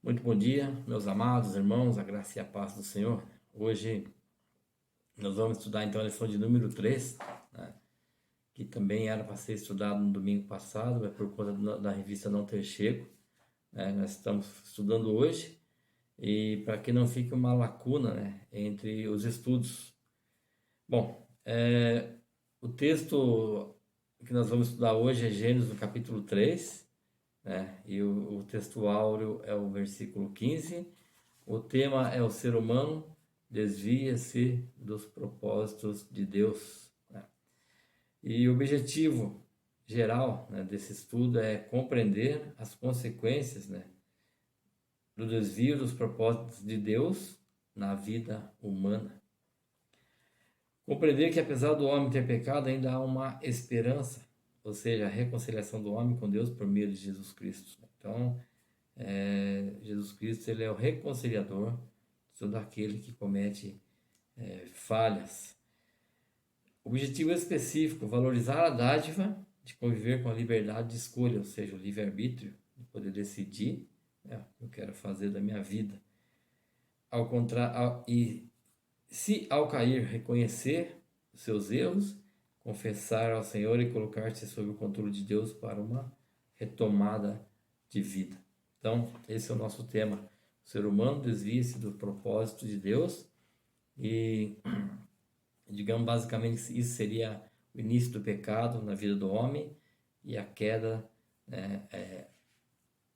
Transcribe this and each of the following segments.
Muito bom dia, meus amados irmãos, a graça e a paz do Senhor. Hoje nós vamos estudar então a lição de número 3, né, que também era para ser estudado no domingo passado, mas por conta da revista não ter chego, né, nós estamos estudando hoje, e para que não fique uma lacuna, né, entre os estudos. Bom, o texto que nós vamos estudar hoje é Gênesis no capítulo 3, né, e o texto áureo é o versículo 15. O tema é o ser humano desvia-se dos propósitos de Deus, né? E o objetivo geral, né, desse estudo é compreender as consequências, né, do desvio dos propósitos de Deus na vida humana. Compreender que apesar do homem ter pecado, ainda há uma esperança, ou seja, a reconciliação do homem com Deus por meio de Jesus Cristo. Então, Jesus Cristo, ele é o reconciliador de todo aquele que comete falhas. Objetivo específico: valorizar a dádiva de conviver com a liberdade de escolha, ou seja, o livre-arbítrio, de poder decidir, né, o que eu quero fazer da minha vida. Ao contrário, e se ao cair reconhecer os seus erros, confessar ao Senhor e colocar-se sob o controle de Deus para uma retomada de vida. Então, esse é o nosso tema. O ser humano desvia-se do propósito de Deus e, digamos, basicamente isso seria o início do pecado na vida do homem e a queda,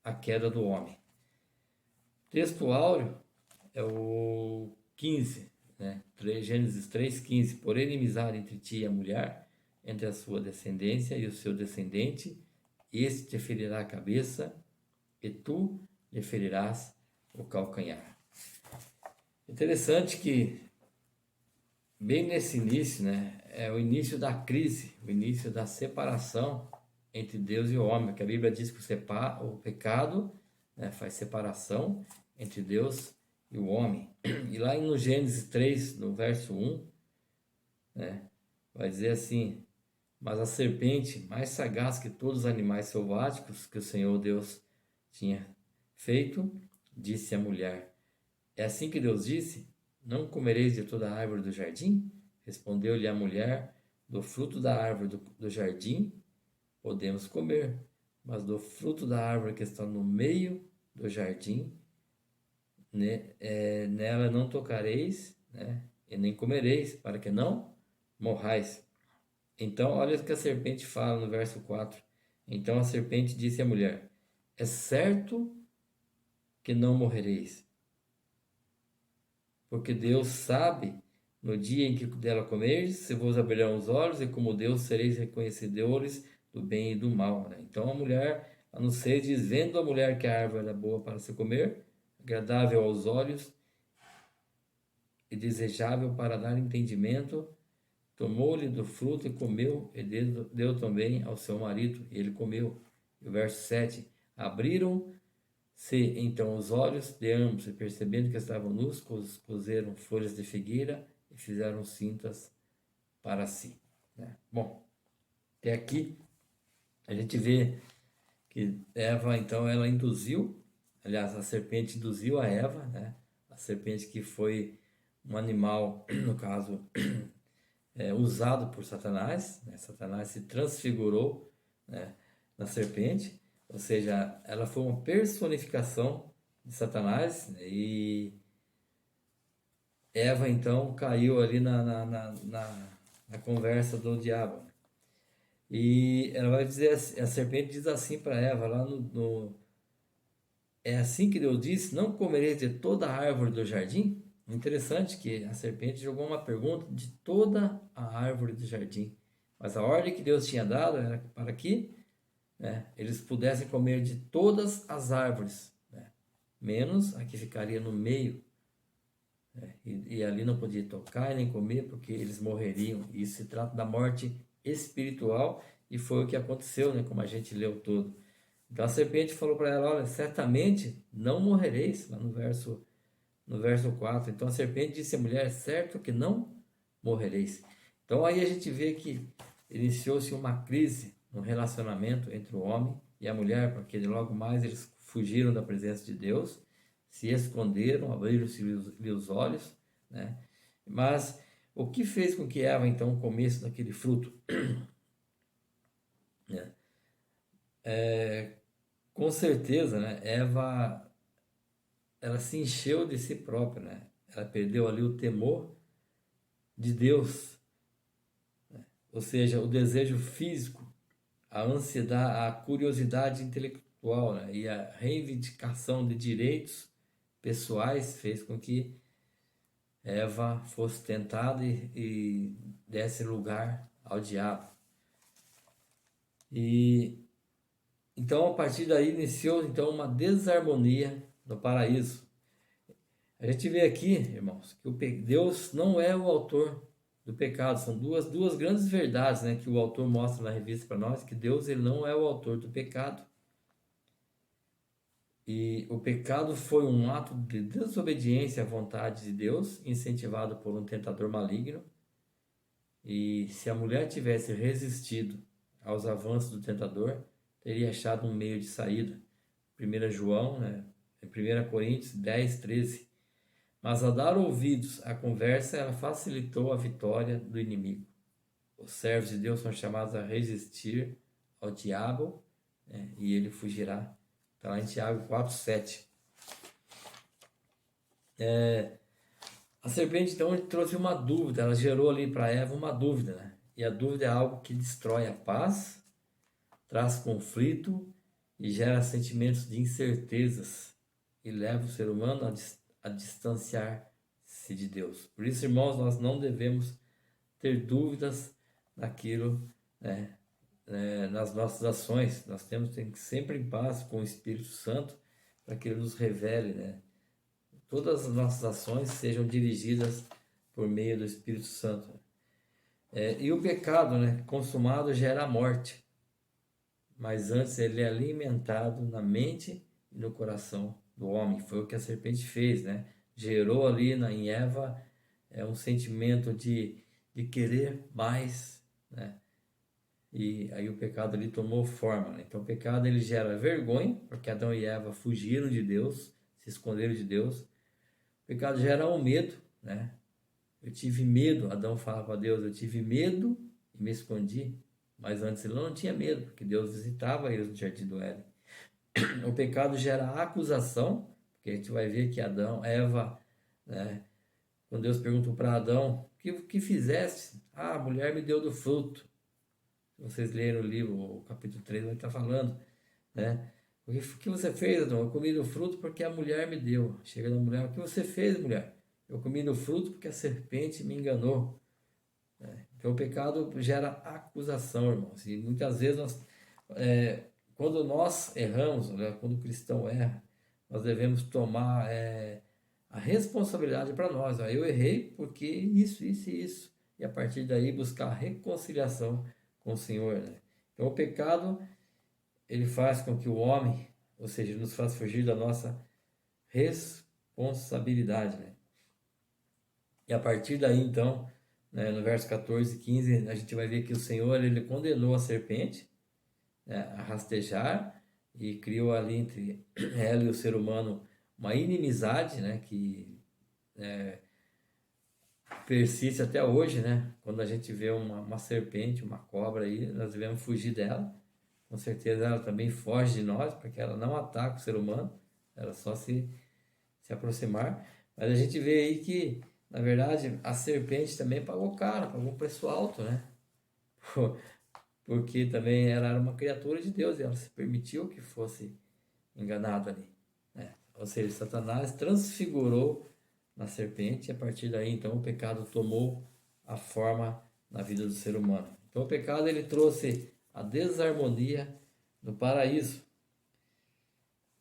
a queda do homem. O texto áureo é o 15, né? Gênesis 3:15. Por inimizade entre ti e a mulher, entre a sua descendência e o seu descendente, este te ferirá a cabeça e tu lhe ferirás o calcanhar. Interessante que bem nesse início, né, é o início da crise, o início da separação entre Deus e o homem, que a Bíblia diz que o pecado, né, faz separação entre Deus e o homem. E lá no Gênesis 3, no verso 1, né, vai dizer assim: mas a serpente, mais sagaz que todos os animais selváticos que o Senhor Deus tinha feito, disse à mulher: é assim que Deus disse: não comereis de toda a árvore do jardim? Respondeu-lhe a mulher: do fruto da árvore do jardim podemos comer, mas do fruto da árvore que está no meio do jardim, nela não tocareis, né, e nem comereis, para que não morrais. Então, olha o que a serpente fala no verso 4. Então a serpente disse à mulher: é certo que não morrereis, porque Deus sabe, no dia em que dela comerdes, se vos abrirão os olhos, e como Deus sereis reconhecedores do bem e do mal, né? Então a mulher, a não ser, diz, vendo a mulher que a árvore era boa para se comer, agradável aos olhos e desejável para dar entendimento, tomou-lhe do fruto e comeu, e deu também ao seu marido, e ele comeu. E o verso 7, abriram-se então os olhos de ambos, e percebendo que estavam nus, coseram folhas de figueira e fizeram cintas para si, né? Bom, até aqui a gente vê que Eva, então, ela induziu, aliás, a serpente induziu a Eva, né? A serpente que foi um animal, no caso, usado por Satanás, né? Satanás se transfigurou, né, na serpente, ou seja, ela foi uma personificação de Satanás, né? E Eva então caiu ali na conversa do diabo. E ela vai dizer, a serpente diz assim para Eva, lá é assim que Deus disse: não comereis de toda a árvore do jardim? Interessante que a serpente jogou uma pergunta de toda a árvore do jardim. Mas a ordem que Deus tinha dado era para que, né, eles pudessem comer de todas as árvores, né, menos a que ficaria no meio. Né, e ali não podia tocar e nem comer, porque eles morreriam. E isso se trata da morte espiritual, e foi o que aconteceu, né, como a gente leu todo. Então a serpente falou para ela: olha, certamente não morrereis, lá no verso 4. Então a serpente disse à mulher: certo que não morrereis. Então aí a gente vê que iniciou-se uma crise no relacionamento entre o homem e a mulher, porque logo mais eles fugiram da presença de Deus, se esconderam, abriram-se os olhos, né? Mas o que fez com que Eva então comesse daquele fruto? Né? Com certeza, né? Eva, ela se encheu de si própria, né? Ela perdeu ali o temor de Deus, ou seja, o desejo físico, a ansiedade, a curiosidade intelectual, né? E a reivindicação de direitos pessoais fez com que Eva fosse tentada e desse lugar ao diabo. E então a partir daí iniciou então uma desarmonia no paraíso. A gente vê aqui, irmãos, que Deus não é o autor do pecado. São duas grandes verdades, né, que o autor mostra na revista para nós, que Deus ele não é o autor do pecado. E o pecado foi um ato de desobediência à vontade de Deus, incentivado por um tentador maligno. E se a mulher tivesse resistido aos avanços do tentador, teria achado um meio de saída. 1 João, né, 1 Coríntios 10, 13. Mas ao dar ouvidos à conversa, ela facilitou a vitória do inimigo. Os servos de Deus são chamados a resistir ao diabo, né, e ele fugirá. Está lá em Tiago 4, 7. A serpente então trouxe uma dúvida, ela gerou ali para Eva uma dúvida, né? E a dúvida é algo que destrói a paz, traz conflito e gera sentimentos de incertezas e leva o ser humano a distanciar-se de Deus. Por isso, irmãos, nós não devemos ter dúvidas naquilo, né, nas nossas ações. Nós temos que ter sempre em paz com o Espírito Santo para que ele nos revele, né? Todas as nossas ações sejam dirigidas por meio do Espírito Santo. E o pecado, né, consumado gera a morte, mas antes ele é alimentado na mente e no coração do homem. Foi o que a serpente fez, né? Gerou ali em Eva um sentimento de querer mais, né? E aí o pecado ali tomou forma, né? Então o pecado ele gera vergonha, porque Adão e Eva fugiram de Deus, se esconderam de Deus. O pecado gera um medo, né? Eu tive medo, Adão falava para Deus, eu tive medo e me escondi. Mas antes ele não tinha medo, porque Deus visitava eles no jardim do Éden. O pecado gera acusação, porque a gente vai ver que Eva, né? Quando Deus perguntou para Adão, o que fizeste? Ah, a mulher me deu do fruto. Vocês leram o livro, o capítulo 3 vai estar falando, né? O que você fez, Adão? Eu comi do fruto porque a mulher me deu. Chega da mulher, o que você fez, mulher? Eu comi do fruto porque a serpente me enganou. Então o pecado gera acusação, irmãos. E muitas vezes quando nós erramos, né, quando o cristão erra, nós devemos tomar a responsabilidade para nós. Ó, eu errei porque isso, isso e isso. E a partir daí buscar reconciliação com o Senhor. Né? Então o pecado, ele faz com que o homem, ou seja, nos faz fugir da nossa responsabilidade. Né? E a partir daí, então, né, no verso 14 e 15, a gente vai ver que o Senhor ele condenou a serpente, né, a rastejar e criou ali entre ela e o ser humano uma inimizade, né, que persiste até hoje, né? Quando a gente vê uma serpente, uma cobra aí, nós devemos fugir dela. Com certeza ela também foge de nós, porque ela não ataca o ser humano, ela só se aproximar. Mas a gente vê aí que, na verdade, a serpente também pagou caro, pagou um preço alto, né? Porque também ela era uma criatura de Deus e ela se permitiu que fosse enganada ali, né? Ou seja, Satanás transfigurou na serpente e a partir daí então o pecado tomou a forma na vida do ser humano. Então o pecado ele trouxe a desarmonia no paraíso.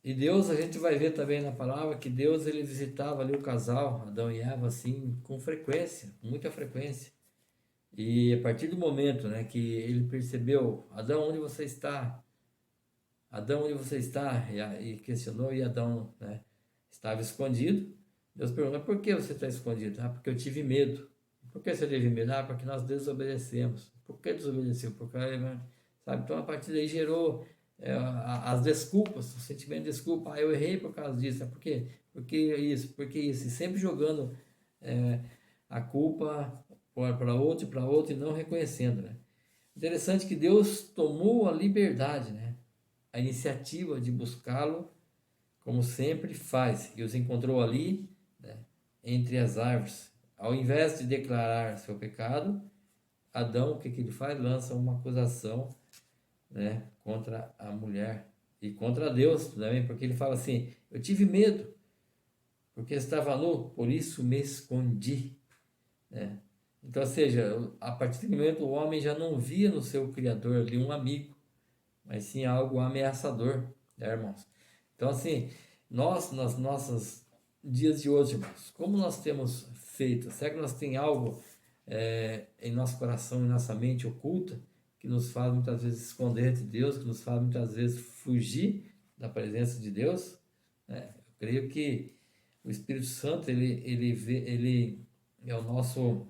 E Deus, a gente vai ver também na palavra que Deus ele visitava ali o casal, Adão e Eva, assim, com frequência, com muita frequência. E a partir do momento, né, que ele percebeu, Adão, onde você está? Adão, onde você está? E questionou, e Adão, né, estava escondido. Deus perguntou, por que você está escondido? Ah, porque eu tive medo. Por que você teve medo? Ah, porque nós desobedecemos. Por que desobedeceu? Porque, sabe? Então, a partir daí gerou as desculpas, o sentimento de desculpa, eu errei por causa disso, por quê? Porque isso, e sempre jogando a culpa para outro e não reconhecendo, né? Interessante que Deus tomou a liberdade, né? A iniciativa de buscá-lo, como sempre faz, e os encontrou ali, né? Entre as árvores. Ao invés de declarar seu pecado, Adão, o que ele faz? Lança uma acusação, né? Contra a mulher e contra Deus também, porque ele fala assim: eu tive medo, porque estava nu, por isso me escondi, né? Então, ou seja, a partir do momento o homem já não via no seu Criador ali um amigo, mas sim algo ameaçador, né, irmãos? Então, assim, nós, nas nossas dias de hoje, irmãos, como nós temos feito? Será que nós tem algo em nosso coração, em nossa mente oculta, que nos faz muitas vezes esconder de Deus, que nos faz muitas vezes fugir da presença de Deus? Né? Eu creio que o Espírito Santo, ele é o nosso,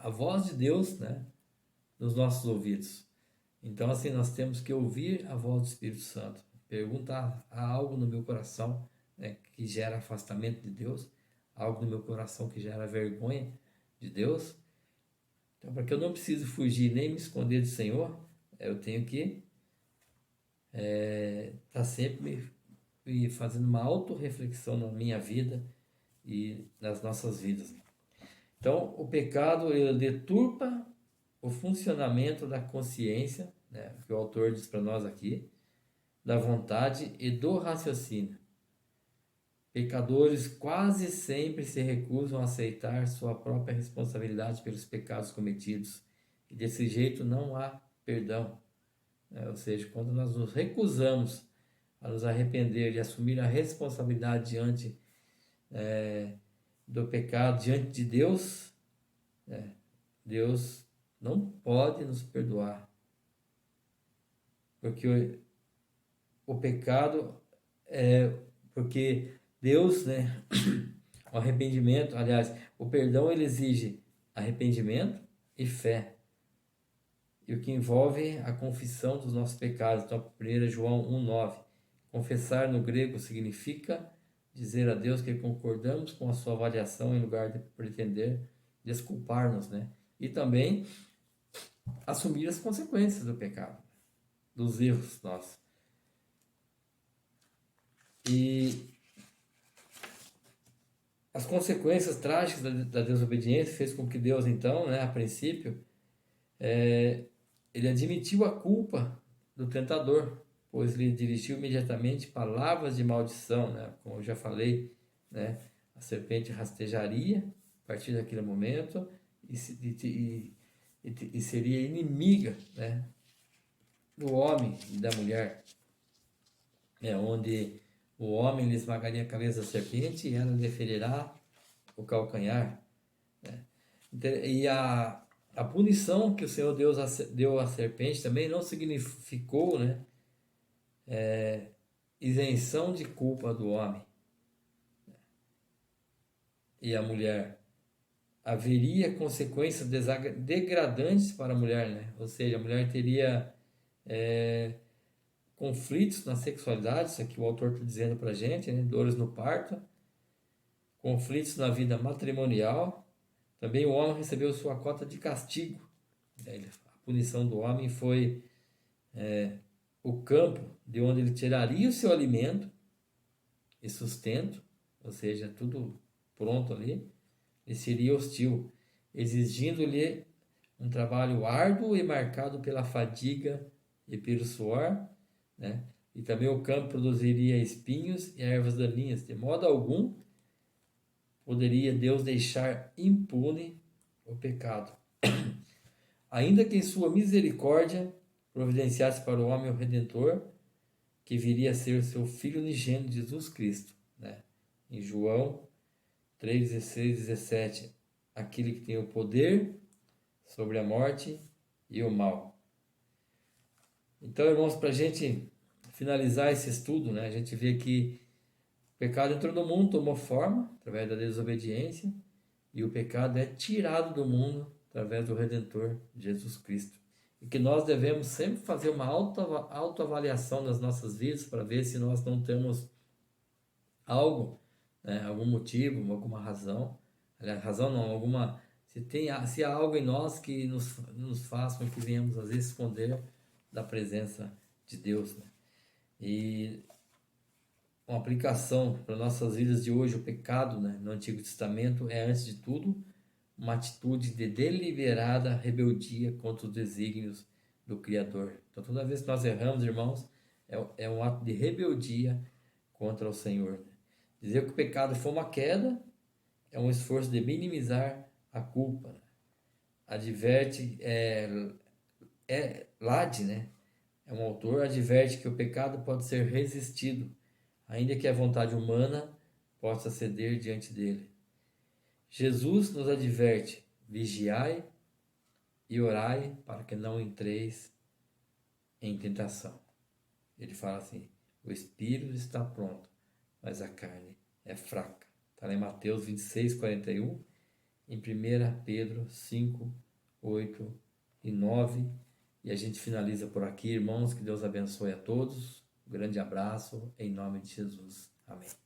a voz de Deus, né, nos nossos ouvidos. Então, assim, nós temos que ouvir a voz do Espírito Santo. Perguntar: há algo no meu coração, né, que gera afastamento de Deus? Algo no meu coração que gera vergonha de Deus? Então, para que eu não precise fugir nem me esconder do Senhor, eu tenho que estar sempre me fazendo uma autorreflexão na minha vida e nas nossas vidas. Então, o pecado, ele deturpa o funcionamento da consciência, né, que o autor diz para nós aqui, da vontade e do raciocínio. Pecadores quase sempre se recusam a aceitar sua própria responsabilidade pelos pecados cometidos, e desse jeito não há perdão. Ou seja, quando nós nos recusamos a nos arrepender e assumir a responsabilidade diante do pecado, diante de Deus, Deus não pode nos perdoar, porque o pecado porque Deus, né, o arrependimento, aliás, o perdão ele exige arrependimento e fé, e o que envolve a confissão dos nossos pecados. Então, 1 João 1,9, confessar no grego significa dizer a Deus que concordamos com a sua avaliação em lugar de pretender desculpar-nos, né? E também assumir as consequências do pecado, dos erros nossos. E as consequências trágicas da desobediência fez com que Deus, então, né, a princípio, ele admitiu a culpa do tentador, pois lhe dirigiu imediatamente palavras de maldição, né? Como eu já falei, né? A serpente rastejaria a partir daquele momento e seria inimiga, né, do homem e da mulher, onde o homem lhe esmagaria a cabeça da serpente e ela lhe ferirá o calcanhar, né? E a punição que o Senhor Deus deu à serpente também não significou, né, isenção de culpa do homem e a mulher. Haveria consequências degradantes para a mulher, né? Ou seja, a mulher teria conflitos na sexualidade, isso aqui o autor está dizendo para a gente, né? Dores no parto, conflitos na vida matrimonial. Também o homem recebeu sua cota de castigo. A punição do homem foi o campo de onde ele tiraria o seu alimento e sustento, ou seja, tudo pronto ali, e seria hostil, exigindo-lhe um trabalho árduo e marcado pela fadiga e pelo suor, né? E também o campo produziria espinhos e ervas daninhas. De modo algum poderia Deus deixar impune o pecado, ainda que em sua misericórdia providenciasse para o homem o Redentor, que viria a ser o seu Filho unigênito, Jesus Cristo, né? Em João 3,16, 17, aquele que tem o poder sobre a morte e o mal. Então, irmãos, para a gente finalizar esse estudo, né, a gente vê que o pecado entrou no mundo, tomou forma através da desobediência, e o pecado é tirado do mundo através do Redentor, Jesus Cristo. e que nós devemos sempre fazer uma autoavaliação das nossas vidas para ver se nós não temos algo, né, algum motivo, alguma razão, aliás, razão não, alguma, se há algo em nós que nos faz com que venhamos às vezes esconder da presença de Deus, né? E uma aplicação para nossas vidas de hoje, o pecado, né, no Antigo Testamento é, antes de tudo, uma atitude de deliberada rebeldia contra os desígnios do Criador. Então, toda vez que nós erramos, irmãos, é um ato de rebeldia contra o Senhor, né? Dizer que o pecado foi uma queda é um esforço de minimizar a culpa, né? Adverte, Lade, né? É um autor, adverte que o pecado pode ser resistido, ainda que a vontade humana possa ceder diante dele. Jesus nos adverte: vigiai e orai para que não entreis em tentação. Ele fala assim: o espírito está pronto, mas a carne é fraca. Está lá em Mateus 26:41, em 1 Pedro 5, 8 e 9. E a gente finaliza por aqui, irmãos. Que Deus abençoe a todos. Um grande abraço, em nome de Jesus. Amém.